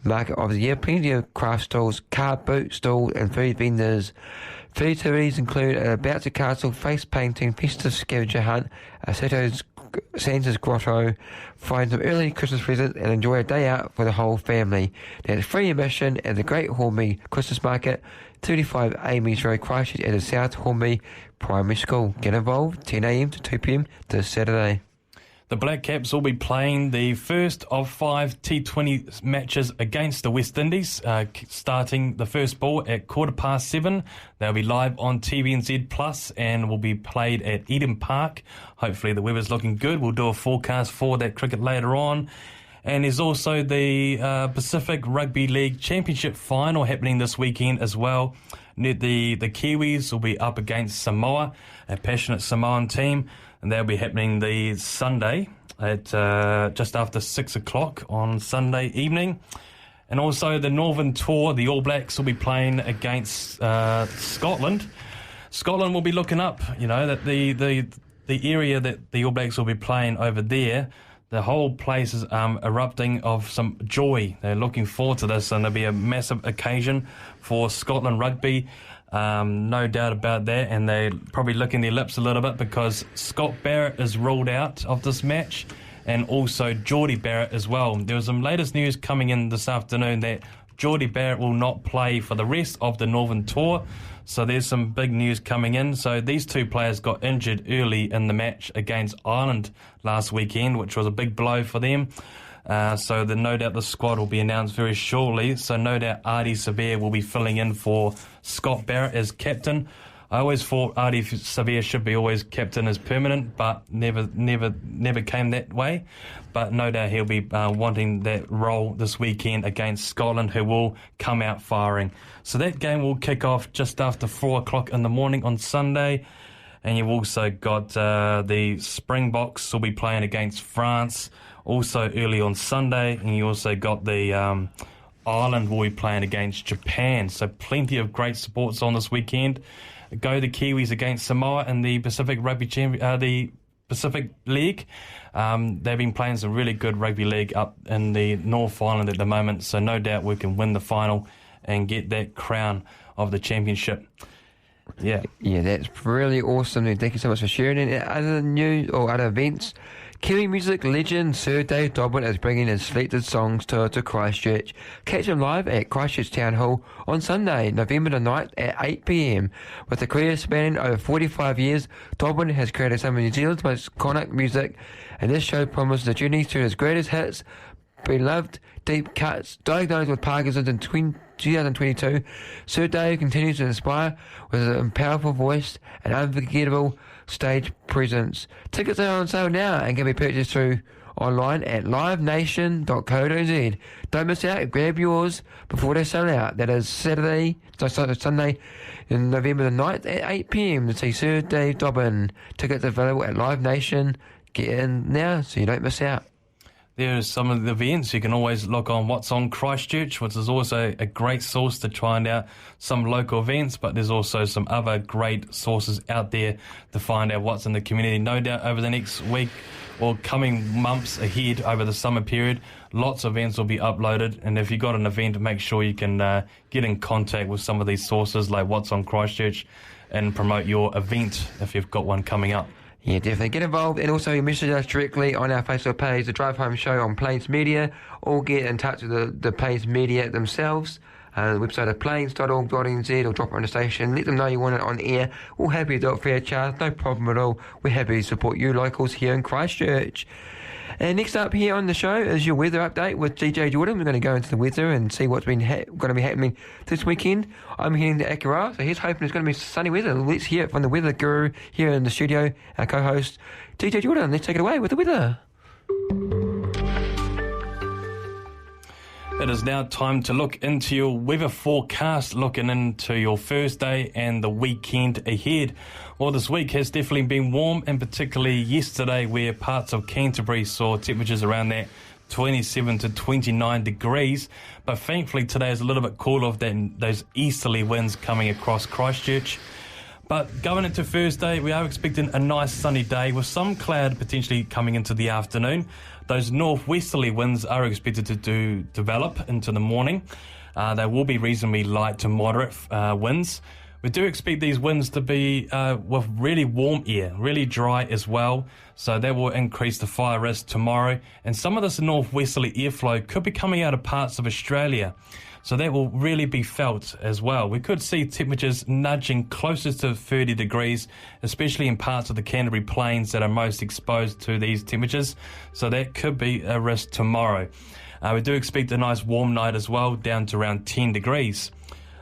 market of the year, plenty of craft stalls, car boot stalls and food vendors. Food activities include a bouncy castle, face painting, festive scavenger hunt, a Santa's grotto, find some early Christmas presents and enjoy a day out for the whole family. There's free admission at the Great Hornby Christmas Market, 35 Amy's Road, Christchurch at the South Hornby Primary School. Get involved, 10 a.m. to 2 p.m. this Saturday. The Black Caps will be playing the first of 5 T20 matches against the West Indies, starting the first ball at 7:15. They'll be live on TVNZ Plus and will be played at Eden Park. Hopefully the weather's looking good. We'll do a forecast for that cricket later on. And there's also the Pacific Rugby League Championship final happening this weekend as well. The Kiwis will be up against Samoa, a passionate Samoan team. And they'll be happening the Sunday at just after 6 o'clock on Sunday evening. And also the Northern Tour, the All Blacks will be playing against Scotland. Scotland will be looking up, that the area that the All Blacks will be playing over there, the whole place is erupting of some joy. They're looking forward to this, and there'll be a massive occasion for Scotland rugby. No doubt about that, and they're probably licking their lips a little bit because Scott Barrett is ruled out of this match, and also Geordie Barrett as well. There was some latest news coming in this afternoon that Geordie Barrett will not play for the rest of the Northern Tour, so there's some big news coming in. So these two players got injured early in the match against Ireland last weekend, which was a big blow for them. So no doubt the squad will be announced very shortly. So no doubt Artie Severe will be filling in for Scott Barrett as captain. I always thought Artie Severe should be always captain as permanent, but never came that way. But no doubt he'll be wanting that role this weekend against Scotland, who will come out firing. So that game will kick off just after 4 o'clock in the morning on Sunday. And you've also got the Springboks will be playing against France also early on Sunday. And you also got the Ireland will be playing against Japan. So plenty of great sports on this weekend. Go the Kiwis against Samoa in the Pacific the Pacific League. They've been playing some really good rugby league up in the North Island at the moment. So no doubt we can win the final and get that crown of the championship. Yeah, that's really awesome. Thank you so much for sharing it. Other news or other events, Kiwi music legend Sir Dave Dobbin is bringing his selected songs to Christchurch. Catch him live at Christchurch Town Hall on Sunday, November the 9th at 8 p.m. With a career spanning over 45 years, Dobbin has created some of New Zealand's most iconic music, and this show promises a journey through his greatest hits, beloved deep cuts. Diagnosed with Parkinson's in 2022, Sir Dave continues to inspire with his powerful voice and unforgettable stage presence. Tickets are on sale now and can be purchased through online at livenation.co.nz. Don't miss out, grab yours before they sell out. That is Sunday, in November the 9th at 8 p.m. to see Sir Dave Dobbin. Tickets available at Live Nation. Get in now so you don't miss out. There's some of the events. You can always look on What's on Christchurch, which is also a great source to find out some local events, but there's also some other great sources out there to find out what's in the community. No doubt over the next week or coming months ahead over the summer period, lots of events will be uploaded, and if you've got an event, make sure you can get in contact with some of these sources like What's on Christchurch and promote your event if you've got one coming up. Yeah, definitely get involved, and also message us directly on our Facebook page, The Drive Home Show on Plains Media, or get in touch with the Plains Media themselves. The website of plains.org.nz, or drop it on the station. Let them know you want it on air. We're happy to do it free of charge, no problem at all. We're happy to support you locals here in Christchurch. And next up here on the show is your weather update with DJ Jordan. We're going to go into the weather and see what's been going to be happening this weekend. I'm heading to Akara, so here's hoping it's going to be sunny weather. Let's hear it from the weather guru here in the studio, our co-host, DJ Jordan. Let's take it away with the weather. It is now time to look into your weather forecast, looking into your Thursday and the weekend ahead. Well, this week has definitely been warm, and particularly yesterday where parts of Canterbury saw temperatures around that 27 to 29 degrees. But thankfully today is a little bit cooler than those easterly winds coming across Christchurch. But going into Thursday, we are expecting a nice sunny day with some cloud potentially coming into the afternoon. Those northwesterly winds are expected to develop into the morning. They will be reasonably light to moderate winds. We do expect these winds to be with really warm air, really dry as well. So that will increase the fire risk tomorrow. And some of this northwesterly airflow could be coming out of parts of Australia. So that will really be felt as well. We could see temperatures nudging closer to 30 degrees, especially in parts of the Canterbury Plains that are most exposed to these temperatures. So that could be a risk tomorrow. We do expect a nice warm night as well, down to around 10 degrees.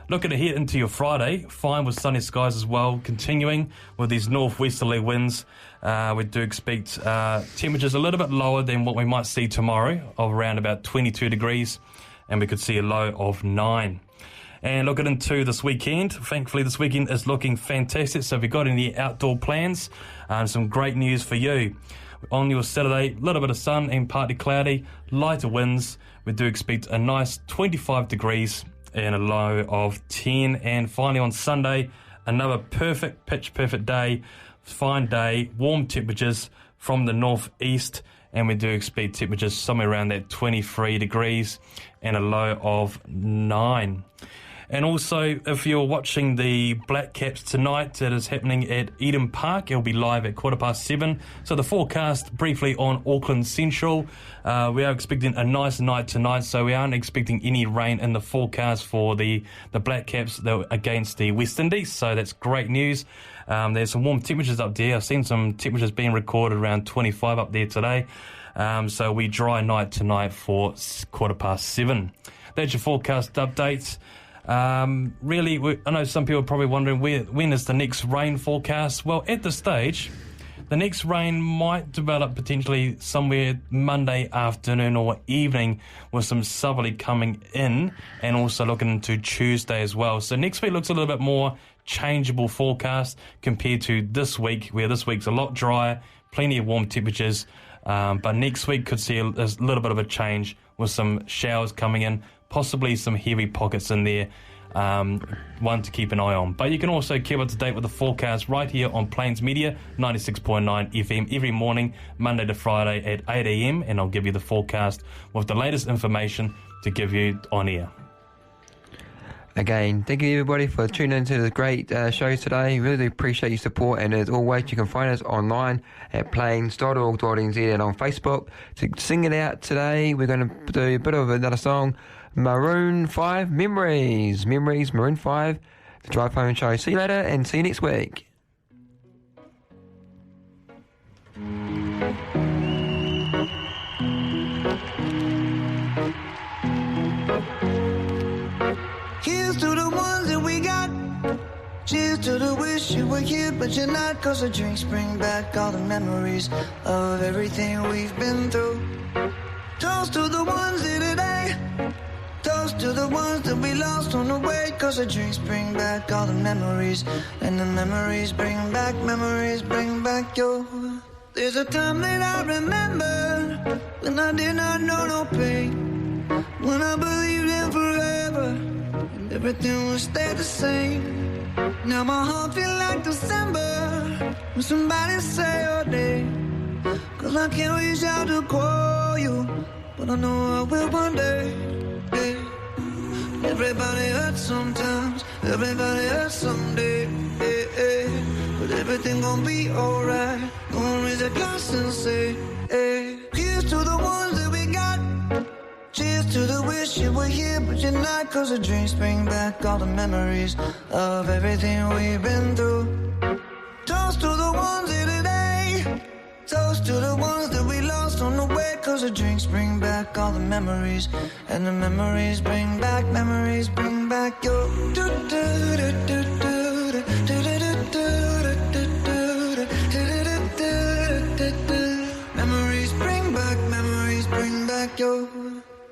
Looking ahead into your Friday, fine with sunny skies as well, continuing with these northwesterly winds. We do expect temperatures a little bit lower than what we might see tomorrow, of around about 22 degrees. And we could see a low of 9. And looking into this weekend, thankfully this weekend is looking fantastic. So if you've got any outdoor plans, some great news for you. On your Saturday, a little bit of sun and partly cloudy, lighter winds. We do expect a nice 25 degrees and a low of 10. And finally on Sunday, another perfect, pitch perfect day, fine day, warm temperatures from the northeast. And we do expect temperatures somewhere around that 23 degrees and a low of 9. And also, if you're watching the Black Caps tonight, it is happening at Eden Park. It'll be live at 7:15. So the forecast briefly on Auckland Central. We are expecting a nice night tonight, so we aren't expecting any rain in the forecast for the Black Caps against the West Indies. So that's great news. There's some warm temperatures up there. I've seen some temperatures being recorded around 25 up there today. So we dry night tonight for 7:15. That's your forecast update. Really, I know some people are probably wondering when is the next rain forecast. Well, at this stage, the next rain might develop potentially somewhere Monday afternoon or evening with some southerly coming in and also looking into Tuesday as well. So next week looks a little bit more changeable forecast compared to this week, where this week's a lot drier, plenty of warm temperatures. But next week could see a little bit of a change with some showers coming in, possibly some heavy pockets in there, one to keep an eye on. But you can also keep up to date with the forecast right here on Plains Media, 96.9 FM every morning, Monday to Friday at 8 a.m, and I'll give you the forecast with the latest information to give you on air. Again, thank you everybody for tuning into the great show today. Really appreciate your support, and as always, you can find us online at plains.org.nz and on Facebook. To sing it out today, we're going to do a bit of another song, Maroon 5, Memories, Maroon 5, the Drive Home Show. See you later and see you next week. Here's to the ones that we got. Cheers to the wish you were here, but you're not. 'Cause the drinks bring back all the memories of everything we've been through. Toast to the ones here today. Toast to the ones that we lost on the way. 'Cause the drinks bring back all the memories. And the memories bring back your. There's a time that I remember when I did not know no pain. When I believed in forever. Everything will stay the same. Now my heart feel like December when somebody say your name. 'Cause I can't reach out to call you, but I know I will one day. Yeah. Everybody hurts sometimes, everybody hurts someday. Yeah, yeah. But everything gon' be alright. Gonna raise a glass and say, hey. Here's to the ones that we got. Cheers to the wish you were here, but you're not. 'Cause the drinks bring back all the memories of everything we've been through. Toast to the ones here today. Toast to the ones that we lost on the way. 'Cause the drinks bring back all the memories. And the memories bring back your. Memories bring back your.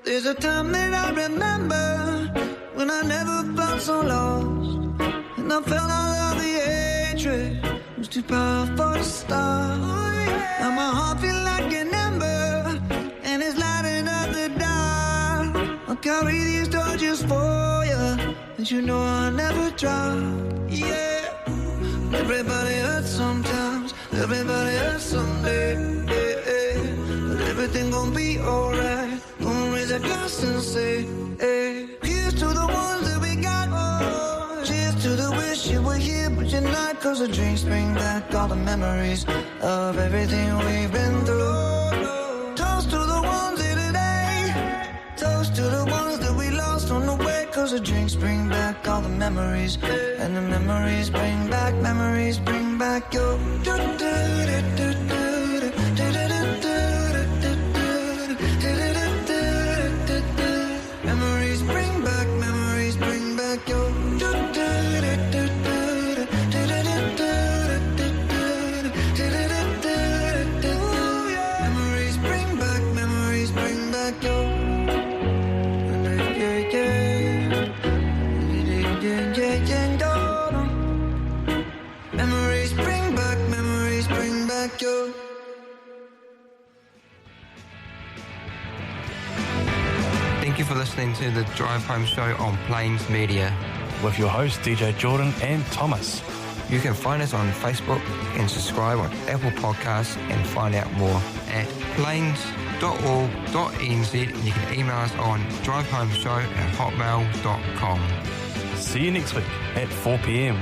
There's a time that I remember when I never felt so lost, and I felt all of the hatred was too powerful to stop. Now my heart feel like an ember, and it's lighting up the dark. I'll carry these torches for you, and you know I'll never drop. Yeah, everybody hurts sometimes, everybody hurts someday. Yeah, yeah. But everything gon' be alright. Gonna raise a glass and say, hey. Here's to the ones that we got. Oh, cheers to the wish you were here, but you're not. 'Cause the drinks bring back all the memories of everything we've been through. Toast to the ones here today. Toast to the ones that we lost on the way. 'Cause the drinks bring back all the memories. And the memories bring back your. Memories bring back your. Memories bring back your. Memories bring back your. Thank you for listening to the Drive Home Show on Plains Media. With your hosts, DJ Jordan and Thomas. You can find us on Facebook and subscribe on Apple Podcasts and find out more at plains.org.nz, and you can email us on drivehomeshow@hotmail.com. See you next week at 4 p.m.